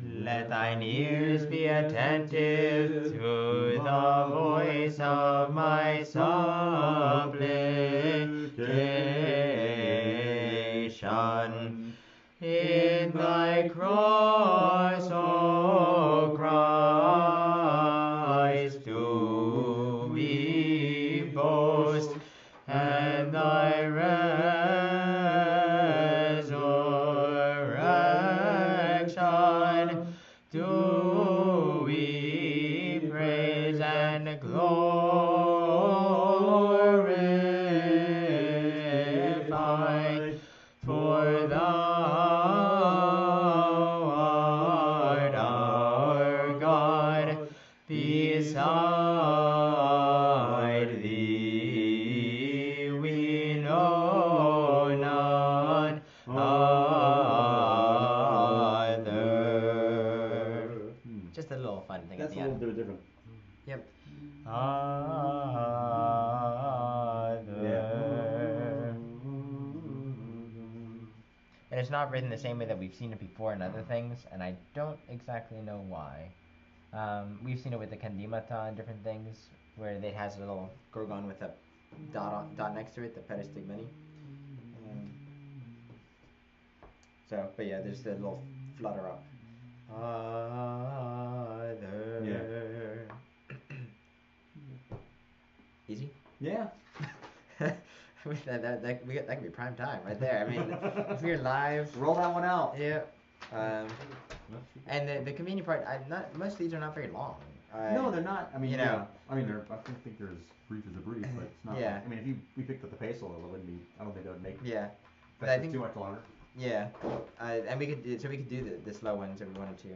Let thine ears be attentive to the voice of my supplication. In thy cross, O Christ, do we boast, and thy resurrection do we praise and glorify, for thou art our God. Beside thee we know it's not written the same way that we've seen it before in other things, and I don't exactly know why. We've seen it with the Kandimata and different things, where it has a little gorgon with a dot next to it, the peristigmini. But yeah, there's the little flutter up. Other. Easy? Yeah. that could be prime time right there. I mean, if you're live. Roll that one out. Yeah. And the convenient part, most of these are not very long. No, they're not. I mean, you know, I mean, I think they're as brief as a brief, but it's not. Yeah. Like, I mean, if we picked up the pace a little, it wouldn't be. I don't think that would make. Yeah. But I think too much longer. Yeah. And we could do the slow ones if we wanted to.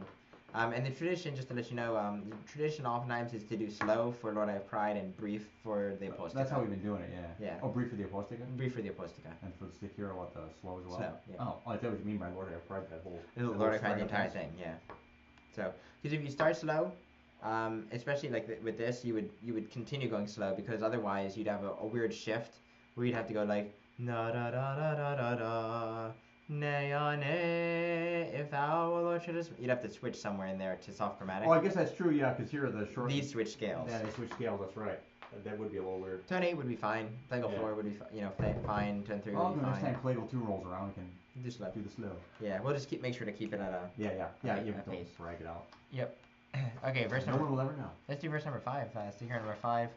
And the tradition, just to let you know, the tradition oftentimes is to do slow for Lord I have Pride and brief for the Apostica. That's how we've been doing it, yeah. Yeah. Oh, brief for the Apostica? Brief for the Apostica. And for the Stikira, what, the slow as well? Slow, yeah. Oh, I thought what you mean by Lord I have Pride, that whole... Lord I have Pride, the entire thing, yeah. So, because if you start slow, especially like with this, you would continue going slow, because otherwise you'd have a weird shift where you'd have to go like na da da da da da da ne ne if thou O Lord shouldest. You'd have to switch somewhere in there to soft chromatic. Oh, I guess that's true, yeah, because here are the short. These switch scales. Yeah, they switch scales. That's right. That would be a little weird. Tone 8 would be fine. Plagal 4 would be fine. Tone 3 would be Next fine. time Plagal 2 rolls around, we can do slow. Do the slow. Yeah, we'll just make sure to keep it at a yeah. Don't pace. drag it out. Yep. Okay, verse number. No one will ever know. Let's do verse number 5. Sticker number 5.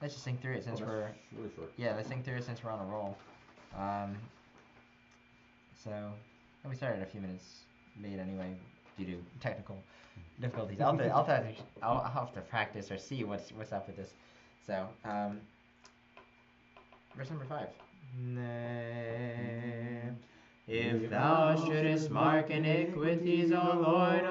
Let's just sing through it since we're really short. Yeah, let's sing through it since we're on a roll. We started a few minutes late anyway due to technical difficulties. I'll have to practice or see what's up with this. So, verse number 5. If thou shouldest mark iniquities, O Lord,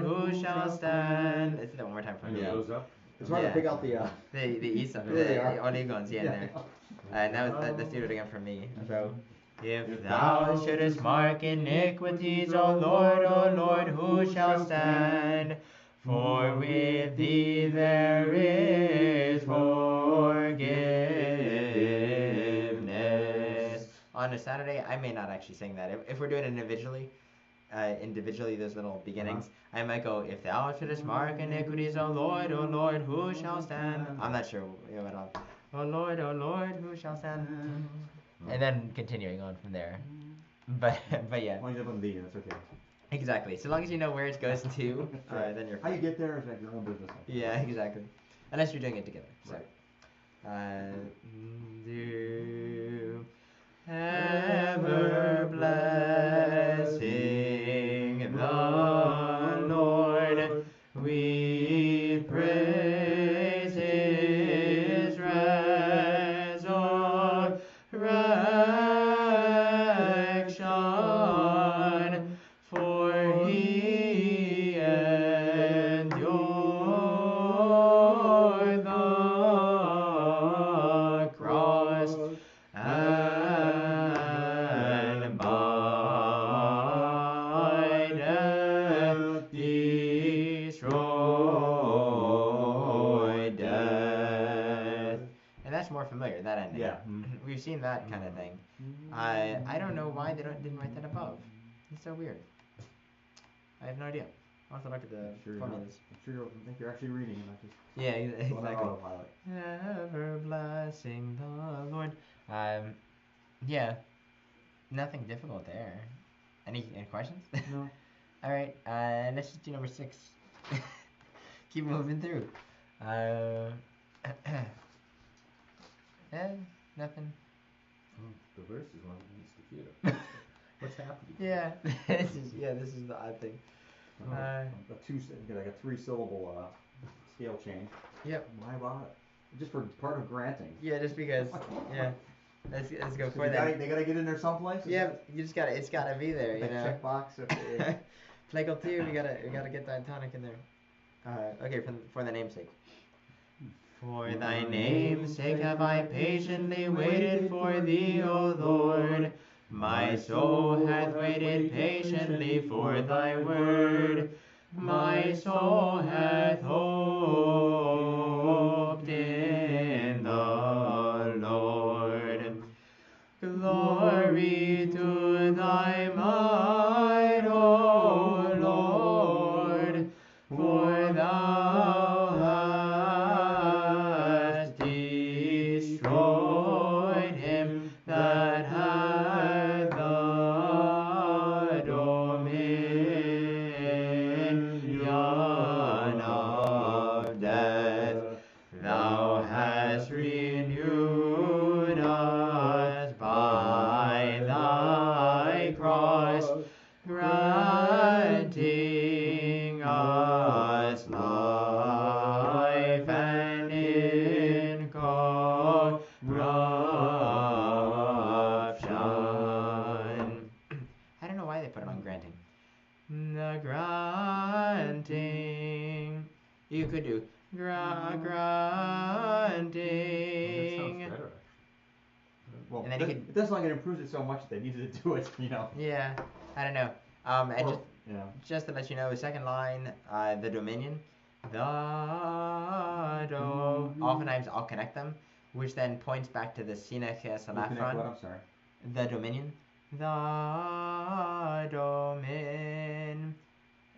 who shall stand? Let's do that one more time for me. It goes up. It's hard to pick out the Isa, the oligons, in there. Let's do it again for me. So, if thou shouldest mark iniquities, O Lord, who shall stand? For with thee there is forgiveness. On a Saturday, I may not actually sing that. If we're doing it individually, those little beginnings, I might go, if thou shouldest mark iniquities, O Lord, who shall stand? I'm not sure what I'll... O Lord, who shall stand? And then continuing on from there. But yeah. As long as you have on V, that's okay. Exactly. So long as you know where it goes to, right. then you're fine. How you get there is like your own business. Yeah, exactly. Unless you're doing it together. So. Right. Do ever blessing the Lord, we praise His resurrection, for He endured the cross and by death destroyed death. And that's more familiar, that ending. Yeah. We've seen that kind of thing. I don't know why they didn't write that above. It's so weird. I have no idea. I'll have to look at the formulas. I'm sure you'll think you're actually reading, not just... Yeah, exactly. Autopilot. Ever blessing the Lord. Yeah. Nothing difficult there. Any questions? No. All right. Let's just do number 6. Keep moving through. Nothing. The verse is one needs to hear. What's happening? Yeah. This is the odd thing. Like a 3-syllable scale change. Yep. Why bother? Just for part of granting. Yeah, just because. Yeah. Let's go So for that. They gotta get in there someplace. Yeah, you just gotta. It's gotta be there. You know. Checkbox. Plagal 2. We gotta get that tonic in there. Okay, for the namesake. For thy name's sake have I patiently waited for thee, O Lord. My soul hath waited patiently for thy word. My soul hath hoped in the Lord. Glory to thy Lord, him that hath the dominion of death. Thou hast renewed us by thy cross, granting us life and incorruption. I don't know why they put it on granting. The granting. You could do granting. That sounds better, actually. Well, And then it does like it improves it so much that they needed to do it, you know. Yeah, I don't know. And Or, yeah. just to let you know, the second line, the dominion, the do. Oftentimes I'll connect them, which then points back to the sinach You connect what? salafron, I'm sorry. the dominion, the domin,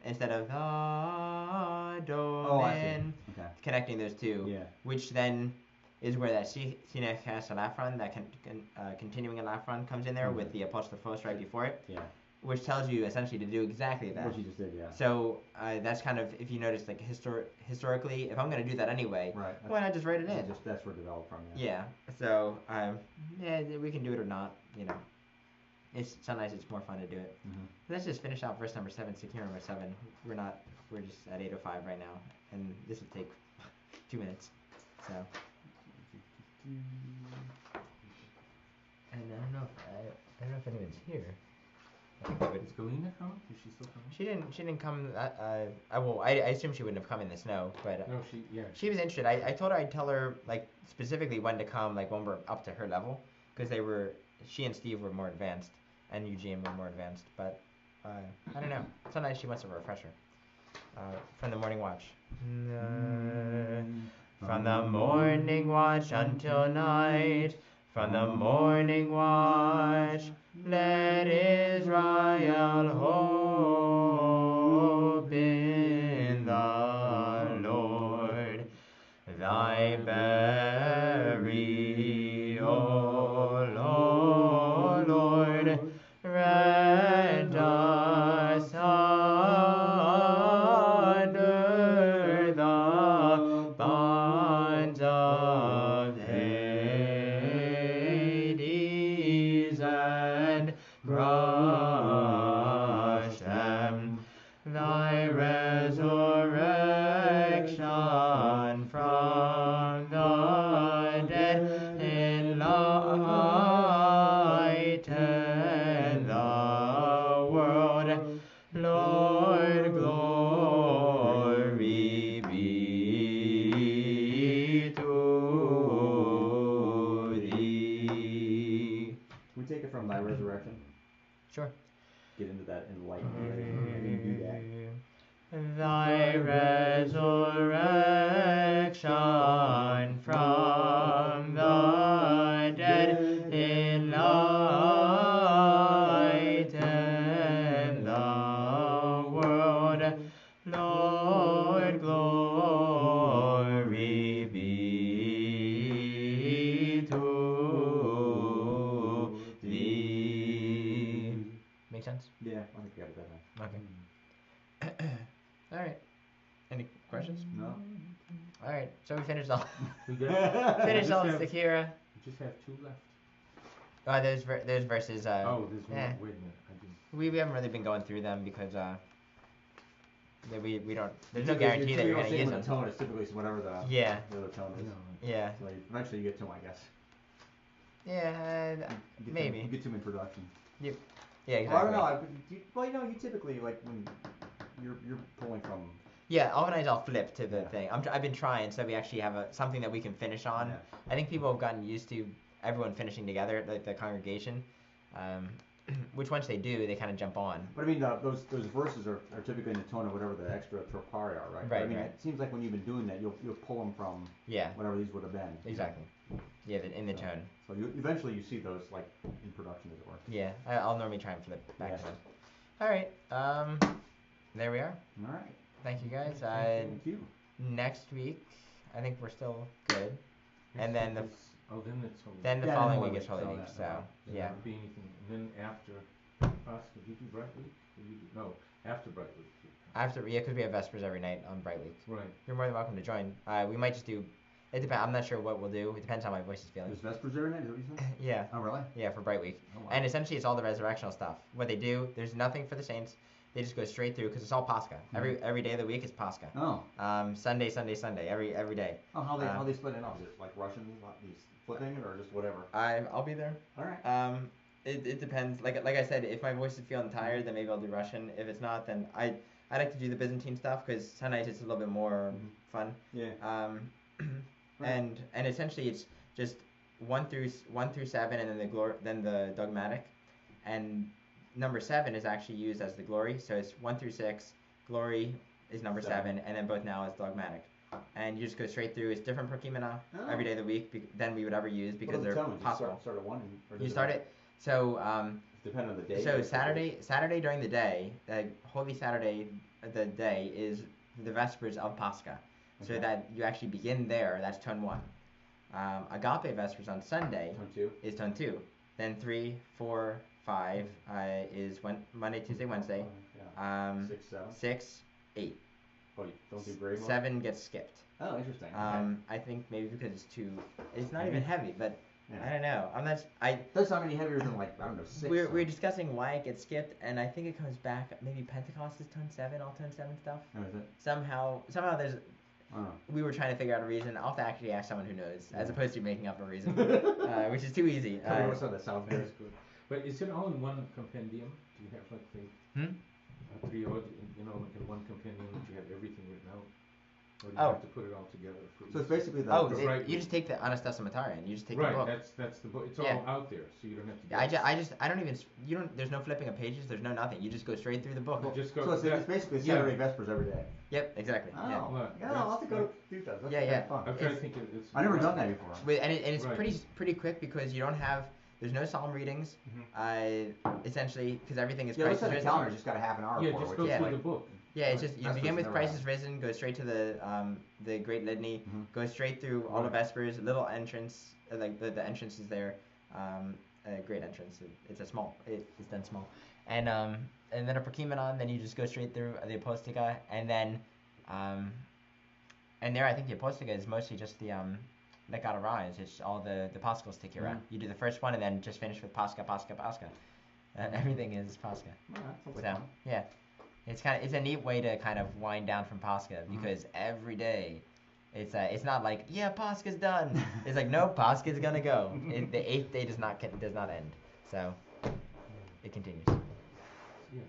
instead of the domin. Oh, I see. Okay. Connecting those two, Yeah. which then is where that sinach salafron, that continuing alafron comes in there with the apostrophe right before it. Yeah. Which tells you essentially to do exactly that. What you just did, yeah. So that's kind of, if you notice, like historically, if I'm going to do that anyway, right. why not just write it in? That's where it developed from, yeah. Yeah. So yeah, we can do it or not. You know, sometimes it's more fun to do it. Mm-hmm. Let's just finish out verse number 7, secure number 7. We're just at 8:05 right now, and this will take 2 minutes. So. And I don't know if anyone's here. Is Galena coming? Is she still coming? She didn't come. I assume she wouldn't have come in the snow, but No, she was interested. I told her I'd tell her like specifically when to come, like when we're up to her level, because she and Steve were more advanced, and Eugene were more advanced. But I don't know. Sometimes she wants a refresher. From the morning watch. From the morning watch until night. From the morning watch, let Israel hope in the Lord. Thy burial, O Lord, rend us under the bonds of Hades and crush them. Thy resurrection from the dead enlighten the world. Lord, glory be to thee. Can we take it from thy resurrection? Sure. Get into that enlightenment. I didn't do that. Thy resurrection from the dead enlighten the world. Lord, glory be to thee. Make sense? Yeah, I think we got it that time. Okay. All right. Any questions? No. All right. So we finished all. We got. Finished all the We Sekira. just have 2 left. There's verses. There's one. yeah. Wait a minute. I didn't. We haven't really been going through them because we don't. There's no guarantee that you're gonna use them. The tone is typically whatever the Yeah. the other tone is. No, Yeah. So eventually you get to them, I guess. Yeah. You get Maybe. You get to them in production. Yeah. Exactly. Well, I don't know. You typically like when you're pulling from. Yeah. Organize. I'll flip to the thing. I've been trying so we actually have something that we can finish on. Yeah. I think people have gotten used to everyone finishing together, like the congregation. Which once they do, they kind of jump on. But I mean, those verses are typically in the tone of whatever the extra tropari are, right? Right, I mean, right. it seems like when you've been doing that, you'll pull them from whatever these would have been. Exactly. Yeah, in the tone. So eventually you see those like in production, as it were. Yeah, I'll normally try and flip back to them. All right. There we are. All right. Thank you guys. Thank you. Next week, I think we're still good. And then Oh, then it's Holy Then the Yeah, following Holy week is Week, Holy so Week. that- So There yeah. won't be anything. And then after Pascha, do you do Bright Week? Or you do, no, after Bright Week. After, yeah, because we have Vespers every night on Bright Week. Right. You're more than welcome to join. We might just do. It depends. I'm not sure what we'll do. It depends how my voice is feeling. There's Vespers every night, is that what you said? Yeah. Oh, really? Yeah, for Bright Week. Oh, wow. And essentially, it's all the resurrectional stuff. What they do, there's nothing for the saints. They just go straight through because it's all Pascha. Every day of the week is Pascha. Oh. Sunday, every day. Oh, how they split it up? Is it like Russian, these flipping it, or just whatever? I'll be there. All right. It depends. Like I said, if my voice is feeling tired, then maybe I'll do Russian. If it's not, then I like to do the Byzantine stuff because sometimes it's a little bit more fun. Yeah. And essentially it's just 1 through 7, and then the dogmatic, and number 7 is actually used as the glory. So it's 1 through 6. Glory is number 7, and then both now is dogmatic. And you just go straight through. It's different prokimena every day of the week than we would ever use because they're possible. Start at 1. You start it. So depending on the day. So Saturday during the day, Holy Saturday, the day is the Vespers of Pascha. So that you actually begin there. That's tone 1. Agape Vespers on Sunday is tone 2. Then 3, 4, 5 is Monday, Tuesday, Wednesday. 6, 8. Oh, you don't do grade 7 gets skipped. Oh, interesting. I think maybe because it's too. It's not even heavy, but I don't know. I'm not. That's not any heavier than like I don't know 6. We're discussing why it gets skipped, and I think it comes back. Maybe Pentecost is tone 7, all tone 7 stuff. Oh, is it? Somehow there's. We were trying to figure out a reason. I'll have to actually ask someone who knows, as opposed to making up a reason, which is too easy. That sounds good. But is it all in one compendium? Do you have like the triod, like in one compendium that you have everything written out? Or do you have to put it all together? So it's basically the you just take the Anastasimatarian. You just take the book. That's the book. It's all out there, so you don't have to. I don't even. You don't. There's no flipping of pages. There's no nothing. You just go straight through the book. So it's basically Saturday Vespers every day. Yep, exactly. Oh, I'll have to go do that. That's fun. I'm trying to think. I've never done that before. And it's pretty quick because you don't have. There's no solemn readings. Essentially, because everything is. Yeah, looks like the calendar's just got a half an hour. Yeah, just go through the book. Yeah, it's just you begin with Christ is risen, go straight to the Great Litany, go straight through all the Vespers, little entrance, like the entrance is there, a great entrance. It's it's done small, and then a Prokimenon. Then you just go straight through the Apostica, and then and there I think the Apostica is mostly just the that God arise. It's all the Paschals take you around. You do the first one and then just finish with Pascha. Everything is Pascha. So yeah. It's a neat way to kind of wind down from Pascha because every day, it's not like Pascha's done. It's like no, Pascha's gonna go. The 8th day does not end. So it continues. Yeah.